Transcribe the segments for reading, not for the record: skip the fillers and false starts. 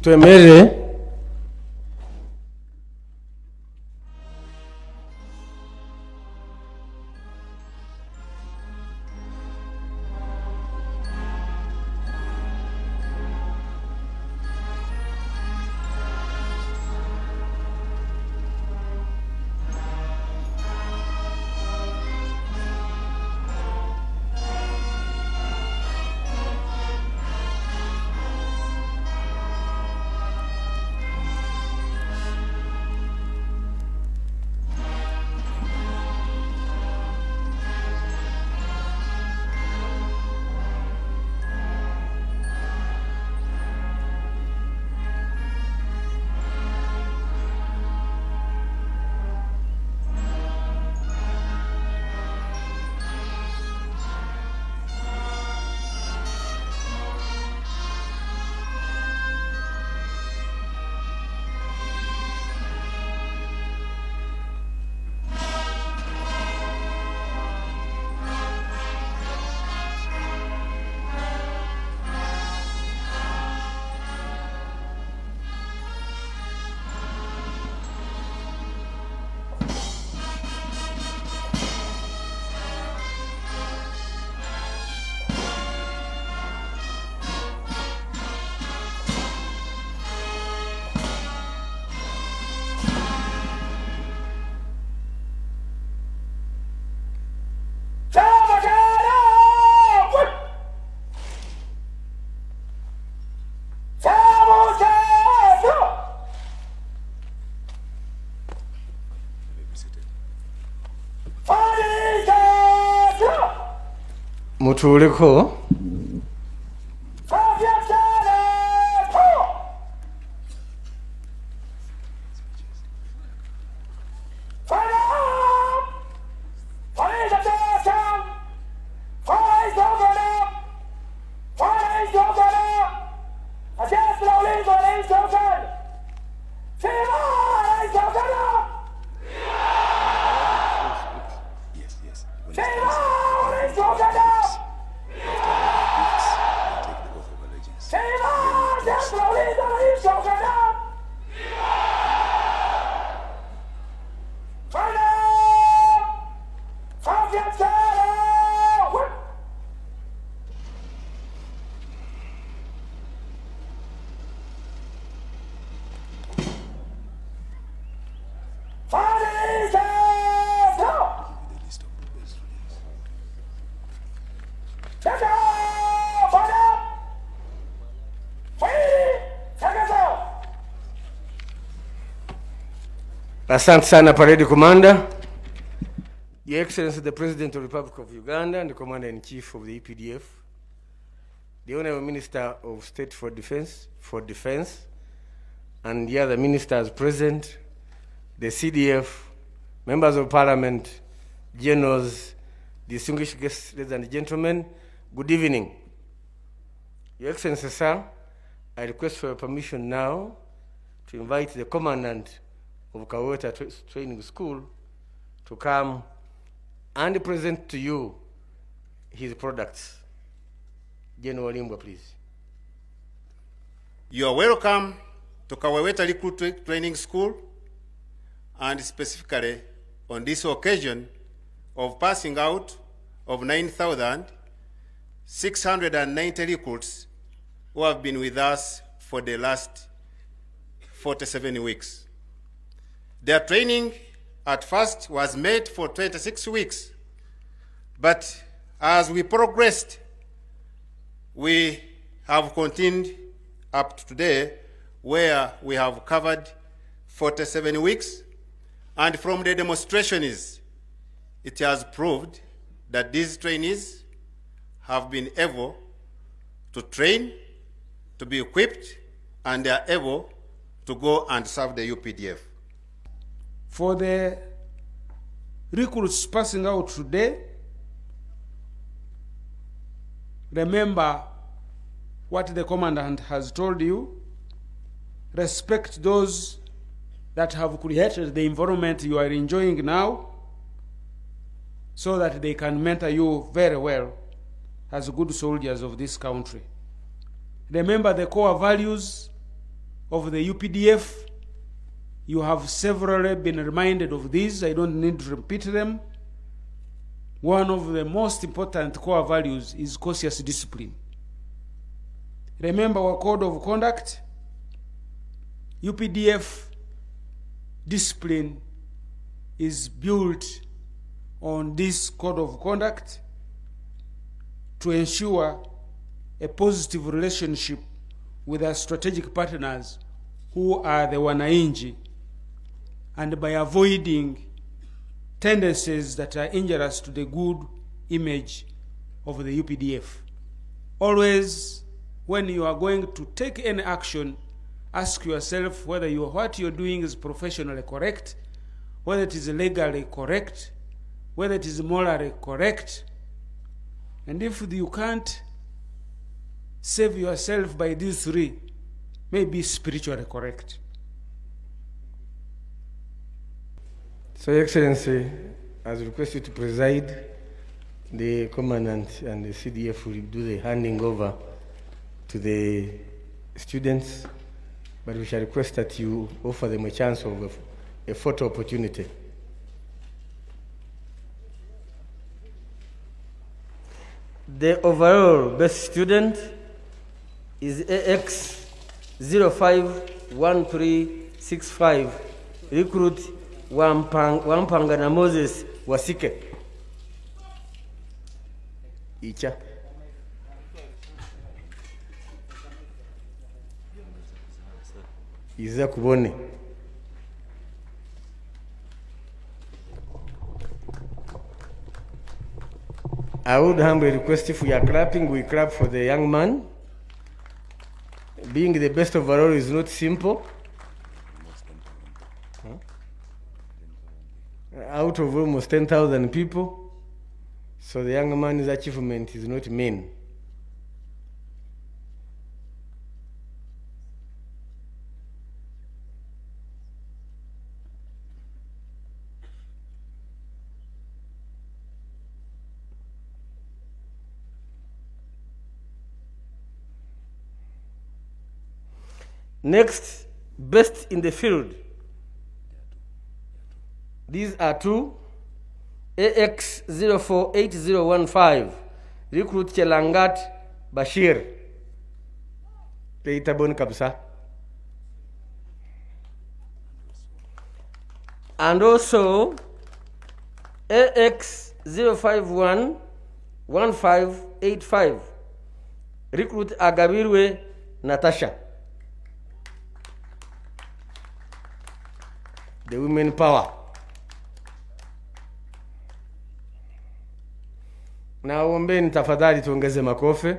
Tuemere mutuuleko Asante sana Parade Commander, Your Excellency the President of the Republic of Uganda and the Commander-in-Chief of the EPDF, the Honorable Minister of State for Defense, and the other ministers present, the CDF, members of Parliament, generals, distinguished guests, ladies and gentlemen, good evening. Your Excellency, sir, I request for your permission now to invite the Commandant of Kaweta Training School to come and present to you his products. General Limbwa, please. You are welcome to Kaweta Recruit Training School, and specifically on this occasion of passing out of 9,690 recruits who have been with us for the last 47 weeks. Their training at first was made for 26 weeks, but as we progressed, we have continued up to today, where we have covered 47 weeks, and from the demonstrations, it has proved that these trainees have been able to train, to be equipped, and they are able to go and serve the UPDF. For the recruits passing out today, remember what the commandant has told you. Respect those that have created the environment you are enjoying now, so that they can mentor you very well as good soldiers of this country. Remember the core values of the UPDF. You have severally been reminded of these. I don't need to repeat them. One of the most important core values is cautious discipline. Remember our code of conduct. UPDF discipline is built on this code of conduct to ensure a positive relationship with our strategic partners who are the wananchi, and by avoiding tendencies that are injurious to the good image of the UPDF. Always, when you are going to take any action, ask yourself whether what you're doing is professionally correct, whether it is legally correct, whether it is morally correct. And if you can't save yourself by these three, maybe spiritually correct. So, Your Excellency, as requested to preside, the Commandant and the CDF will do the handing over to the students, but we shall request that you offer them a chance of a photo opportunity. The overall best student is AX 051365, recruit Wampanga na Moses Wasike. Icha. Iza kubone. I would humbly request if we are clapping, we clap for the young man. Being the best overall is not simple. Out of almost 10,000 people, so the young man's achievement is not mean. Next, best in the field. These are two. AX 048015, recruit Chelangat Bashir. Peitabon kabisa. And also AX 0511585, recruit Agabirwe Natasha. The women power. Na ombeni tafadhali tuongeze makofi.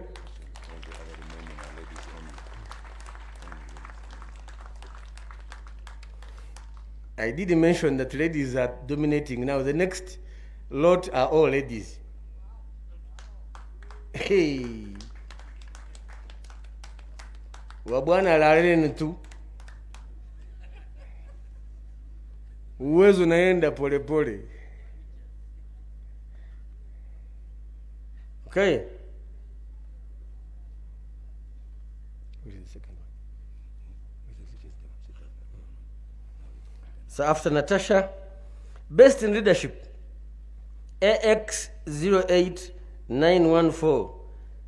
I did mention that ladies are dominating. Now the next lot are all ladies. Hey. Wabwana laleni tu. Uwezo naenda pole pole. Okay. Which is the second one? So after Natasha, best in leadership, AX 08914,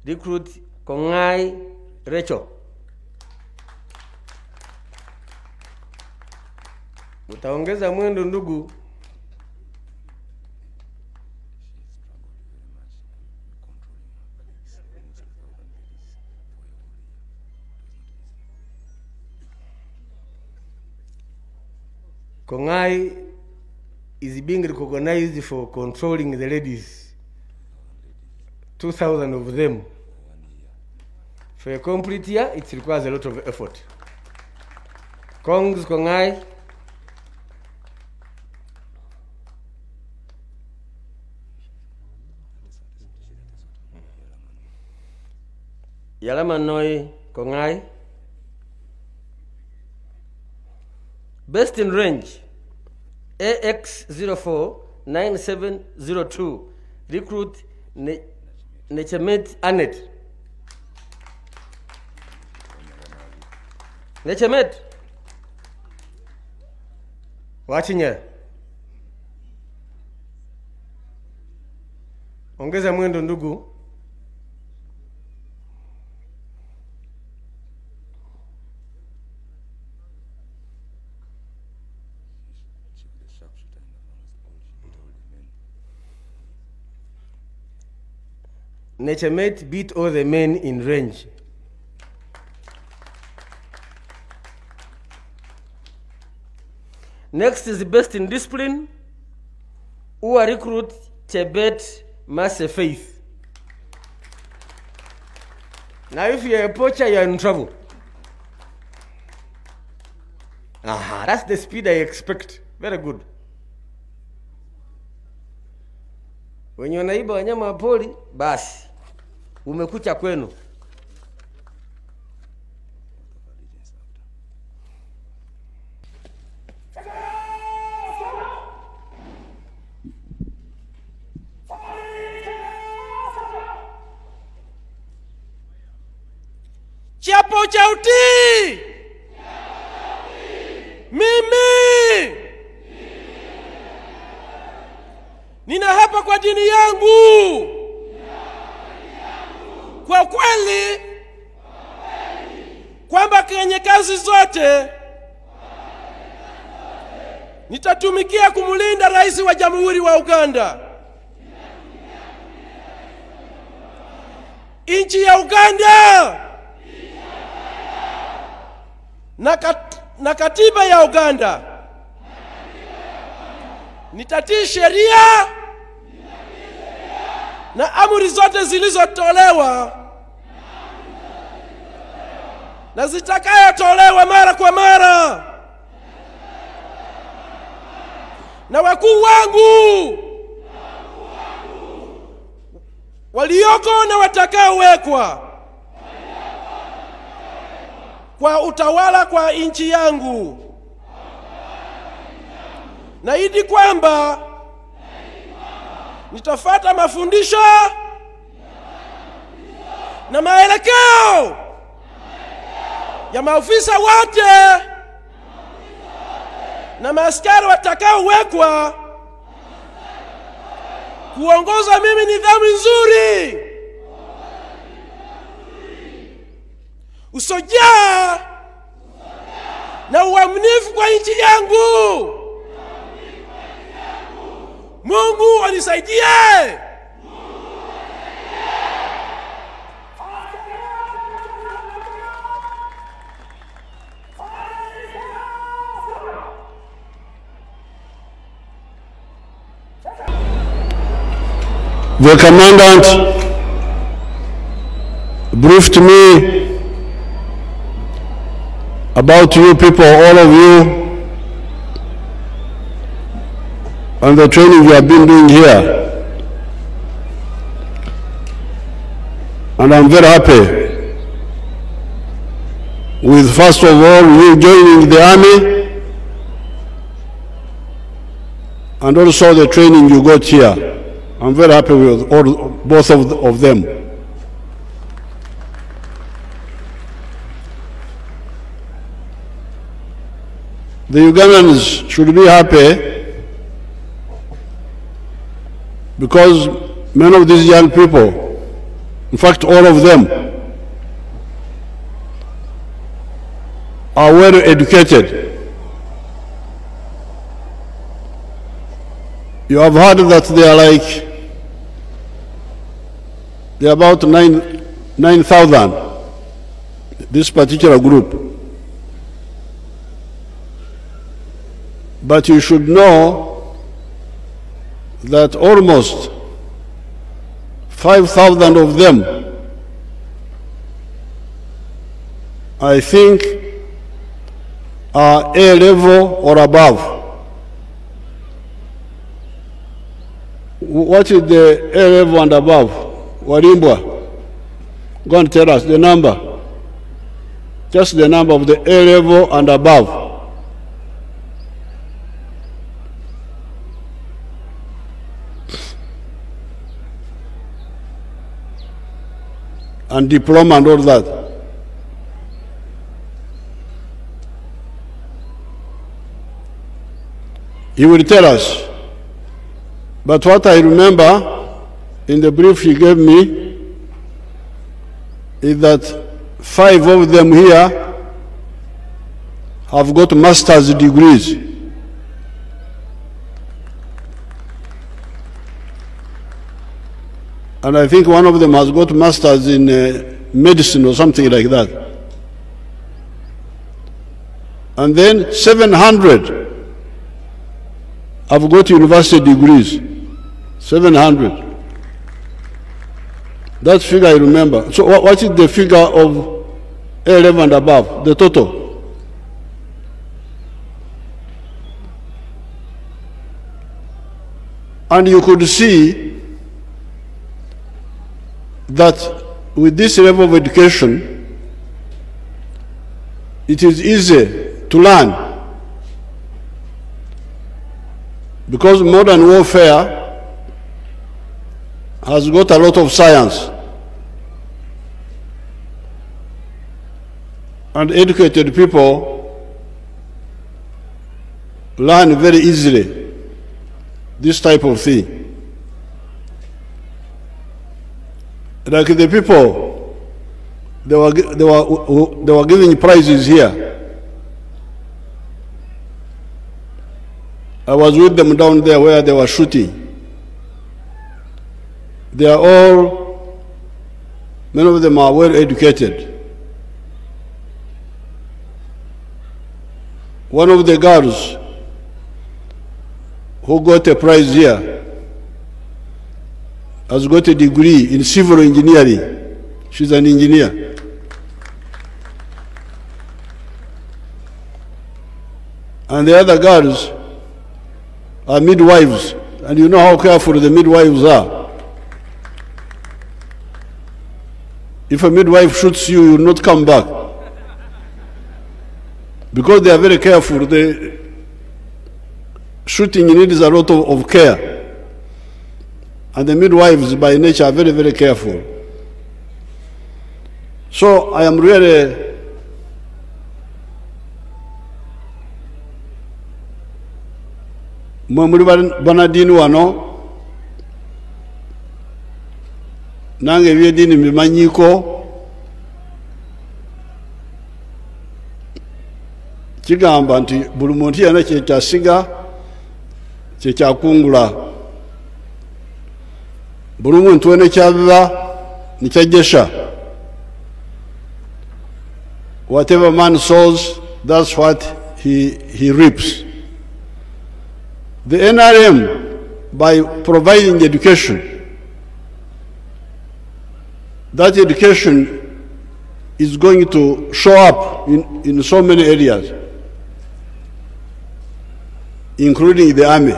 recruit Kongai Rachel. Utaongeza mwendo ndugu. Kongai is being recognized for controlling the ladies 2,000 of them. For a complete year, it requires a lot of effort. Kongs, Kongai. Yalamanoi, Kongai. Best in range, AX049702, recruit Nechemet Anet. Nechemet. Watching here. Ongeza mwendo ndugu. Nechemet beat all the men in range. Next is the best in discipline, who are recruit Chebet Masse Faith. Now if you're a poacher, you're in trouble. Aha, that's the speed I expect. Very good. Wenye wanaiba wanyama wa pori, basi umekucha kwenu. Chapo cha utii. Mimi nina hapa kwa dini yangu. Kwa kweli kwamba kwenye kazi zote nitatumikia kumlinda Rais wa Jamhuri wa Uganda. Nchi ya Uganda na katiba ya Uganda. Nitatii sheria na amri zote zilizotolewa na zitakayotolewa mara kwa mara na wakuu wangu walioko na watakaowekwa kwa utawala kwa nchi yangu. Naahidi kwamba nitafuata mafundisho na maelekeo ya maafisa wote na maaskari watakaowekwa kuongoza mimi nidhamu nzuri, usojaa na uaminifu kwa nchi yangu. Mungu anisaidie. The commandant briefed me about you people, all of you, and the training you have been doing here. And I'm very happy with, first of all, you joining the army and also the training you got here. I'm very happy with both of them. The Ugandans should be happy because many of these young people, in fact all of them, are well educated. You have heard that they are about 9,000, this particular group. But you should know that almost 5,000 of them, I think, are A level or above. What is the A level and above? Warimbwa, go and tell us the number. Just the number of the A level and above. And diploma and all that. He will tell us. But what I remember in the brief he gave me is that 5 of them here have got master's degrees. And I think one of them has got masters in medicine or something like that. And then 700 have got university degrees. 700. That figure I remember. So what is the figure of A11 and above, the total? And you could see that with this level of education, it is easy to learn, because modern warfare has got a lot of science, and educated people learn very easily this type of thing. Like the people, they were giving prizes here. I was with them down there where they were shooting. They are all, many of them are well educated. One of the girls who got a prize here has got a degree in civil engineering. She's an engineer. And the other girls are midwives. And you know how careful the midwives are. If a midwife shoots you, you will not come back. Because they are very careful. The shooting needs a lot of care. And the midwives by nature are very, very careful. So I am really muri banadini wano nange byedini mbimanyiko kigamba nti buli muntu yana kyekyasiga kyekyakungula. Buli muntu wena kyabiba nikyajjesha. Whatever man sows, that's what he reaps. The NRM, by providing education, that education is going to show up in so many areas, including the army.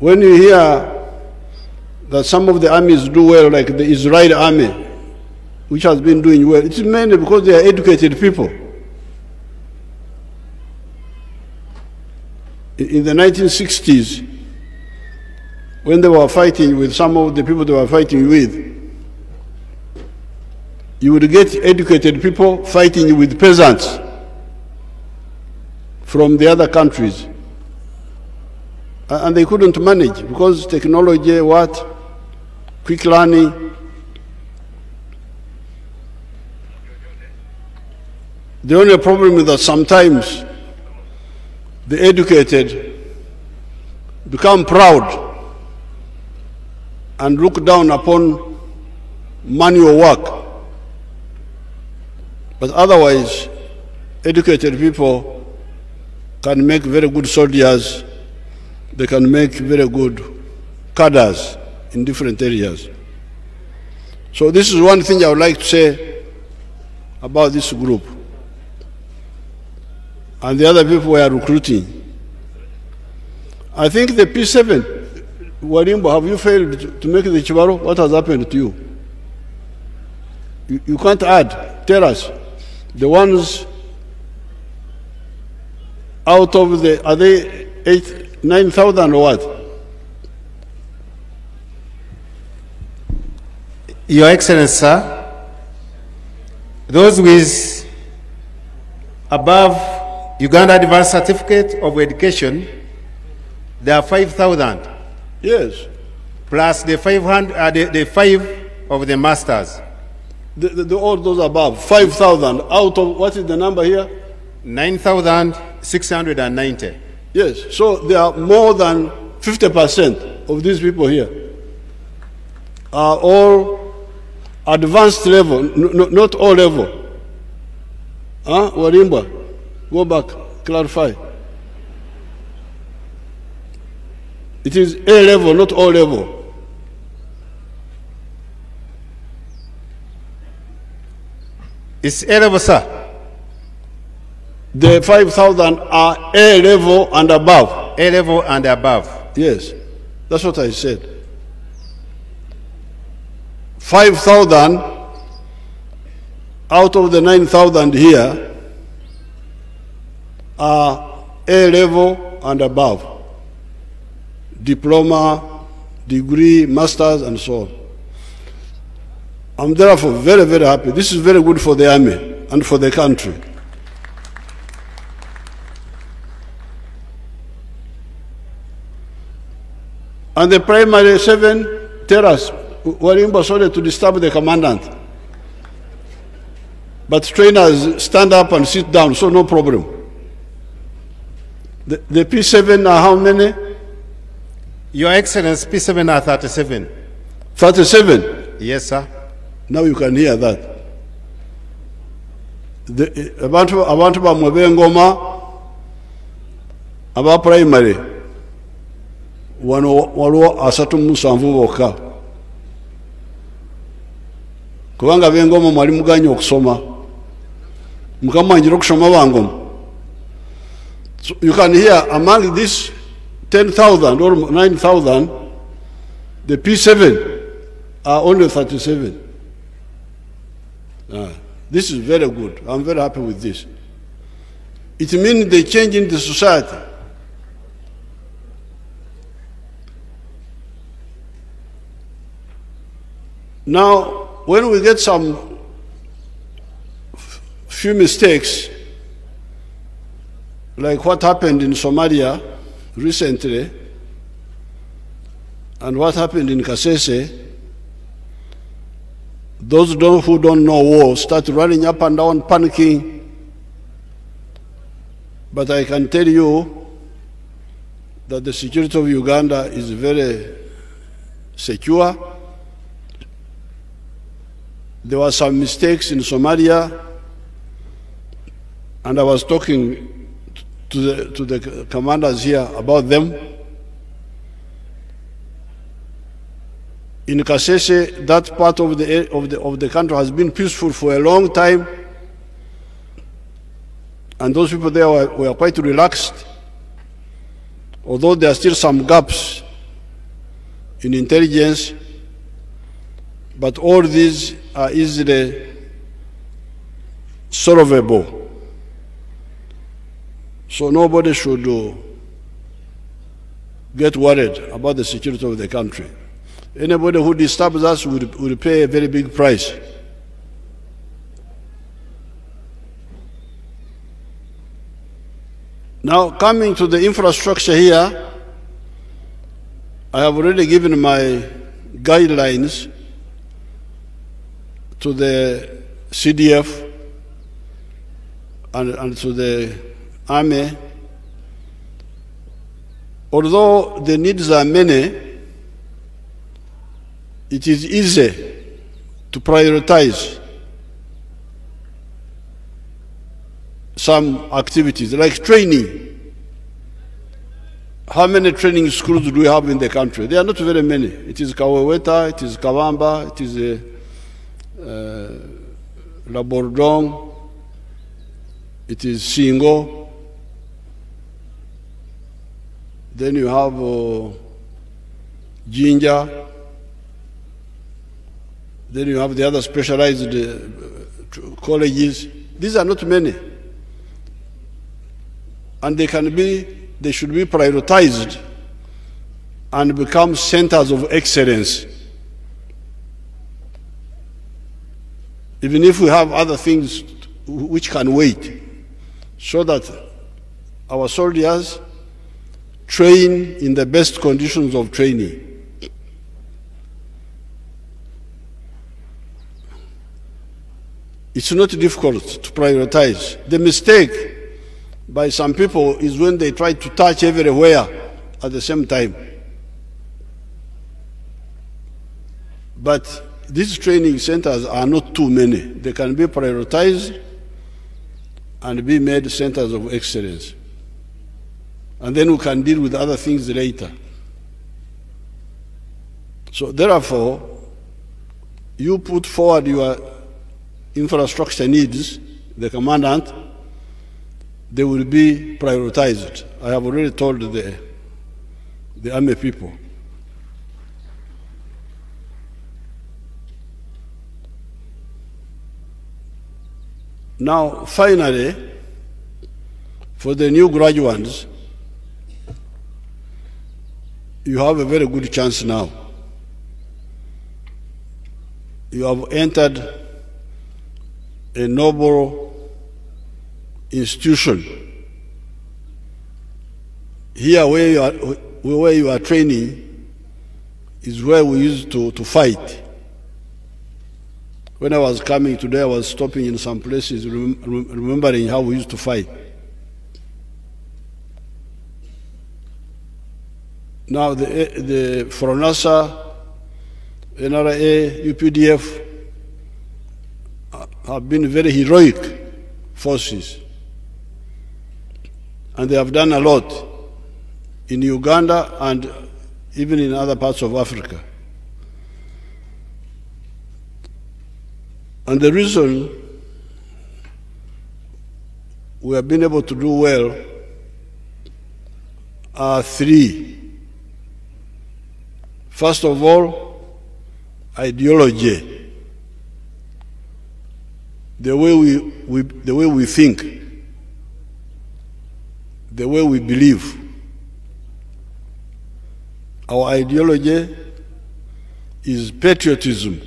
When you hear that some of the armies do well, like the Israeli army, which has been doing well, it's mainly because they are educated people. In the 1960s, when they were fighting with some of the people they were fighting with, you would get educated people fighting with peasants from the other countries. And they couldn't manage because technology, quick learning. The only problem is that sometimes the educated become proud and look down upon manual work. But otherwise, educated people can make very good soldiers they can make very good cadres in different areas. So this is one thing I would like to say about this group. And the other people were recruiting. I think the P7, Warimbo, have you failed to make the Chibaro? What has happened to you? You can't add. Tell us. The ones out of the, are they 9,000 or what? Your Excellency, sir, those with above Uganda Advanced Certificate of Education, there are 5,000. Yes. Plus the 500, the 5 of the masters. All those above, 5,000 out of, what is the number here? 9,690. Yes, so there are more than 50% of these people here are all advanced level, not all level. Huh? Warimba, go back, clarify. It is A level, not O level. It's A level, sir. The 5,000 are A level and above. A level and above. Yes, that's what I said. 5,000 out of the 9,000 here are A level and above. Diploma, degree, masters, and so on. I'm therefore very, very happy. This is very good for the army and for the country. And the primary 7, tell us, Warimba, sorry to disturb the commandant. But trainers stand up and sit down, so no problem. The P7 are how many? Your Excellency, P7 are 37. 37? Yes, sir. Now you can hear that. Abantu bamwe b'engoma aba primary wano waliwo 37 bokka kubanga b'engoma mwali muganye okusoma mukama wanjira okusoma bangoma. So you can hear among this 10,000 or 9,000, the P7 are only 37. This is very good. I'm very happy with this. It means they change in the society. Now, when we get some few mistakes, like what happened in Somalia recently, and what happened in Kasese, those who don't know war start running up and down, panicking. But I can tell you that the security of Uganda is very secure. There were some mistakes in Somalia, and I was talking to the commanders here about them. In Kasese, that part of the country has been peaceful for a long time, and those people there were quite relaxed, although there are still some gaps in intelligence, but all these are easily solvable. So nobody should get worried about the security of the country. Anybody who disturbs us will pay a very big price. Now, coming to the infrastructure here, I have already given my guidelines to the CDF and to the Army. Although the needs are many, it is easy to prioritize some activities like training. How many training schools do we have in the country? There are not very many. It is Kaweweta, it is Kawamba, it is Labordong, it is Singo. Then you have Jinja. Then you have the other specialized colleges. These are not many. And they should be prioritized and become centers of excellence. Even if we have other things which can wait, so that our soldiers train in the best conditions of training. It's not difficult to prioritize. The mistake by some people is when they try to touch everywhere at the same time. But these training centers are not too many. They can be prioritized and be made centers of excellence. And then we can deal with other things later. So therefore, you put forward your infrastructure needs, the commandant, they will be prioritized. I have already told the army people. Now, finally, for the new graduates, you have a very good chance now. You have entered a noble institution. Here where you are training is where we used to fight. When I was coming today, I was stopping in some places, remembering how we used to fight. Now the Foronasa, NRA, UPDF have been very heroic forces. And they have done a lot in Uganda and even in other parts of Africa. And the reason we have been able to do well are three. First of all, ideology. The way we think, the way we believe. Our ideology is patriotism.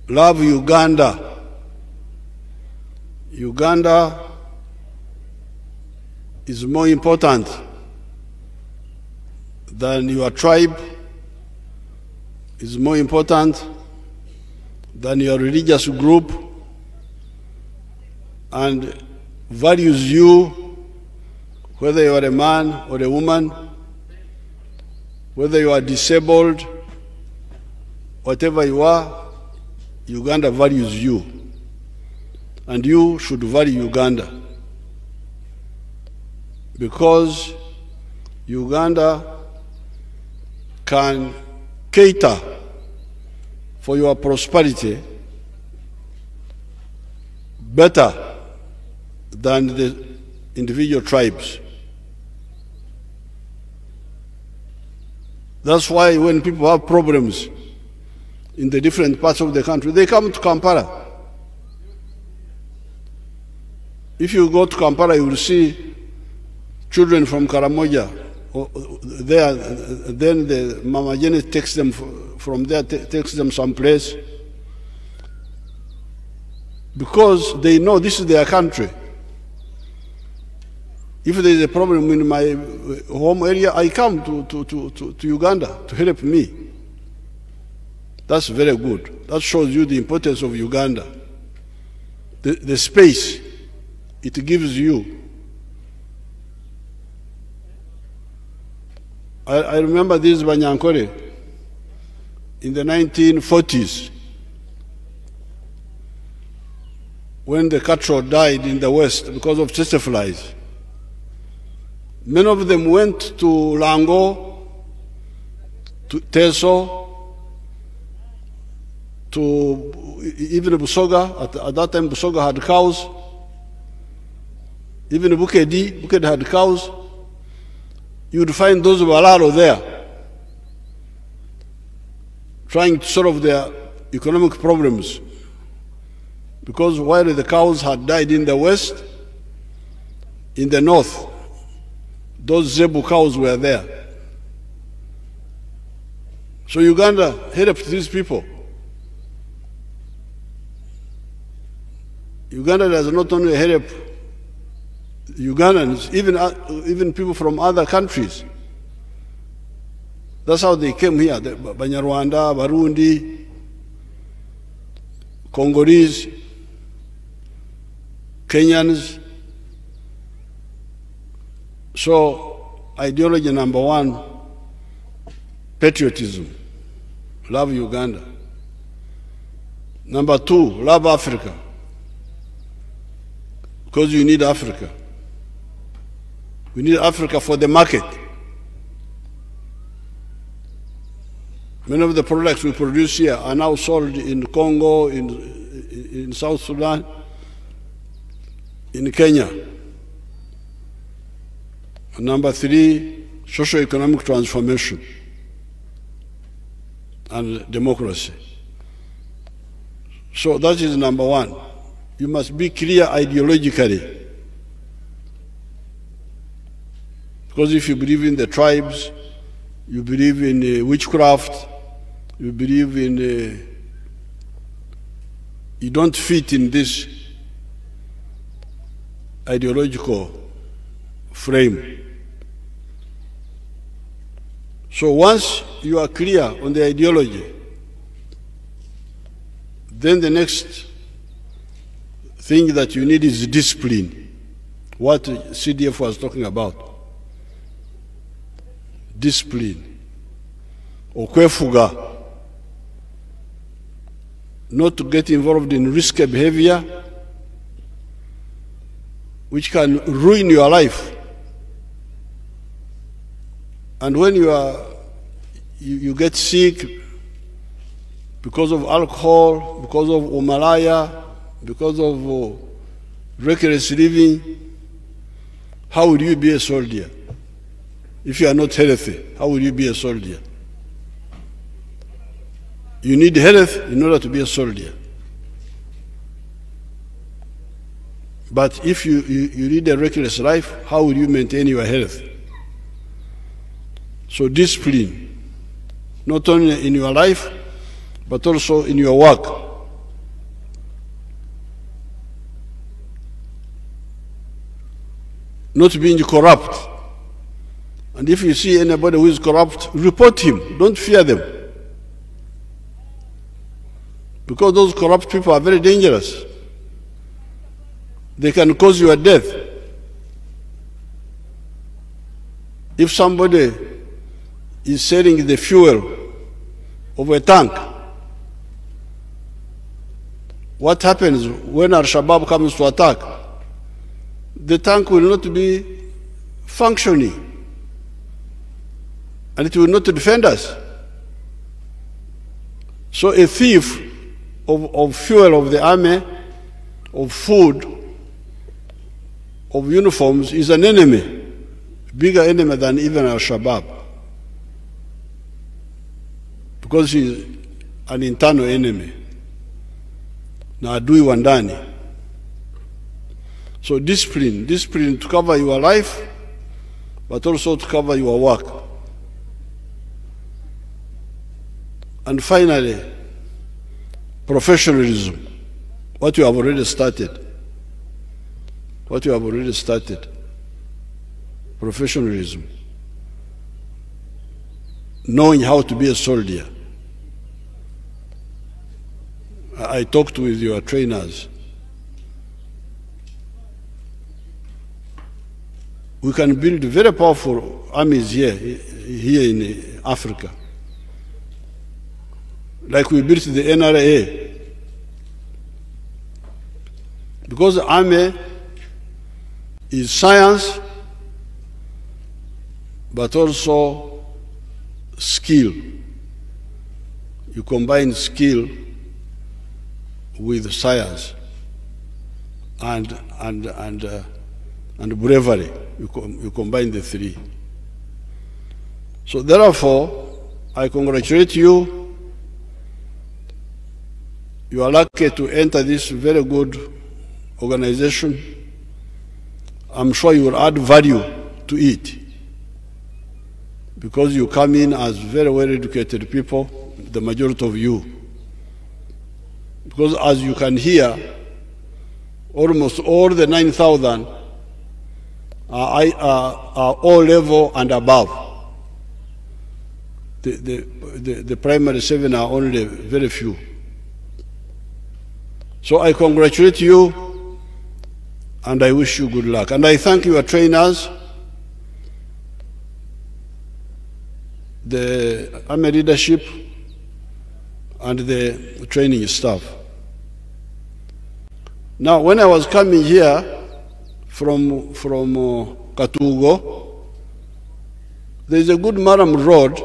Love Uganda. Uganda is more important than your tribe, is more important than your religious group, and values you, whether you are a man or a woman, whether you are disabled, whatever you are, Uganda values you. And you should value Uganda. Because Uganda can cater for your prosperity better than the individual tribes. That's why when people have problems in the different parts of the country, they come to Kampala. If you go to Kampala, you will see children from Karamoja there. Then the Mama Jenny takes them from there, takes them someplace, because they know this is their country. If there is a problem in my home area, I come to Uganda to help me. That's very good. That shows you the importance of Uganda. The space it gives you. I remember this Banyankore in the 1940s, when the cattle died in the West because of tsetse flies. Many of them went to Lango, to Teso, to even Busoga. At that time, Busoga had cows. Even Bukedi had cows. You would find those Balaro there, trying to solve their economic problems. Because while the cows had died in the west, in the north, those Zebu cows were there. So Uganda helped these people. Uganda does not only help Ugandans, even people from other countries. That's how they came here, the Banyarwanda, Barundi, Congolese, Kenyans. So, ideology number one, patriotism, love Uganda. Number two, love Africa, because you need Africa. We need Africa for the market. Many of the products we produce here are now sold in Congo, in South Sudan, in Kenya. And number three, socio-economic transformation and democracy. So that is number one. You must be clear ideologically. Because if you believe in the tribes, you believe in witchcraft, you believe in, you don't fit in this ideological frame. So once you are clear on the ideology, then the next thing that you need is discipline, what CDF was talking about. Discipline, okwefuga, not to get involved in risky behavior which can ruin your life. And when you get sick because of alcohol, because of umalaya, because of reckless living, how would you be a soldier? If you are not healthy, how will you be a soldier? You need health in order to be a soldier. But if you lead a reckless life, how will you maintain your health? So discipline, not only in your life, but also in your work. Not being corrupt. And if you see anybody who is corrupt, report him. Don't fear them. Because those corrupt people are very dangerous. They can cause you a death. If somebody is selling the fuel of a tank, what happens when Al-Shabaab comes to attack? The tank will not be functioning. And it will not defend us. So a thief of fuel of the army, of food, of uniforms is an enemy, bigger enemy than even Al-Shabaab. Because he's an internal enemy. Na adui wa ndani. So discipline to cover your life, but also to cover your work. And finally, professionalism, what you have already started. Professionalism. Knowing how to be a soldier. I talked with your trainers. We can build very powerful armies here in Africa. Like we built the NRA. Because the army is science, but also skill. You combine skill with science and bravery. You combine the three. So therefore, I congratulate you. You are lucky to enter this very good organization. I'm sure you will add value to it because you come in as very well-educated people, the majority of you. Because as you can hear, almost all the 9,000 are all level and above. The primary 7 are only very few. So I congratulate you and I wish you good luck. And I thank your trainers, the army leadership, and the training staff. Now, when I was coming here from Katugo, there is a good Maram road,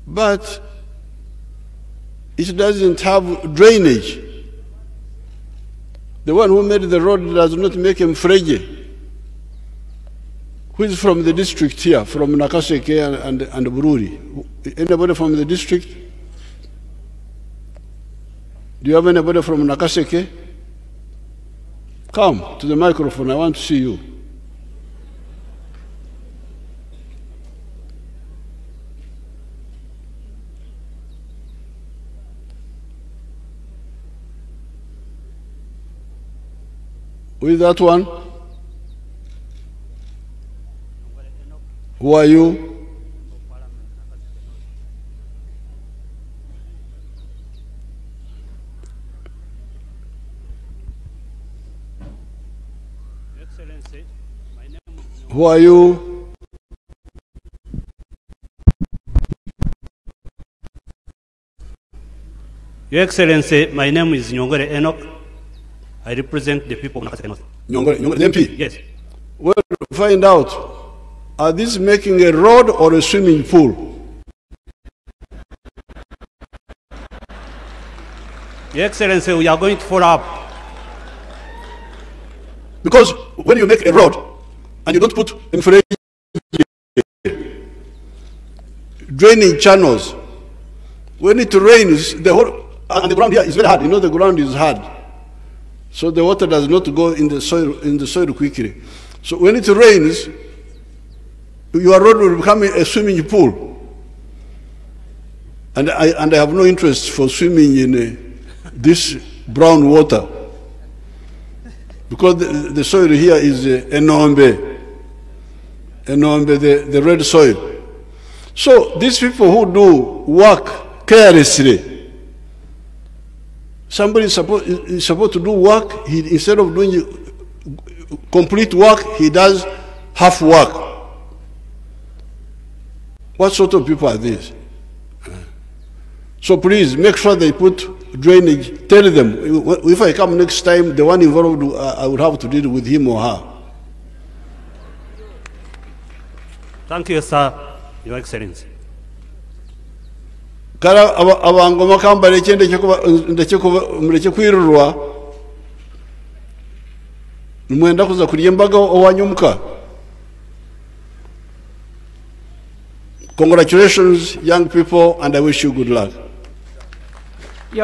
but it doesn't have drainage. The one who made the road does not make him fragile. Who is from the district here, from Nakaseke and Bururi? Anybody from the district? Do you have anybody from Nakaseke? Come to the microphone, I want to see you. Who is that one? Who are you? Excellency, my name is... Who are you? Your Excellency, my name is Nyongore Enoch. I represent the people of Nakaseke North. Nyongore MP? Yes. Well, find out. Are these making a road or a swimming pool? Your Excellency, we are going to follow up. Because when you make a road and you don't put infrared draining channels, when it rains, the whole, and the ground here is very hard. You know, the ground is hard. So the water does not go in the soil quickly. So when it rains, your road will become a swimming pool. And I have no interest for swimming in this brown water. Because the soil here is enombe, the red soil. So these people who do work carelessly, somebody is supposed to do work, instead of doing complete work, he does half work. What sort of people are these? So please, make sure they put drainage. Tell them, if I come next time, the one involved, I would have to deal with him or her. Thank you, sir, Your Excellency. Kara abangoma kamba ndeke kwirurwa nimwenda kuza kuryembaga owanyumuka. Congratulations, young people, and I wish you good luck.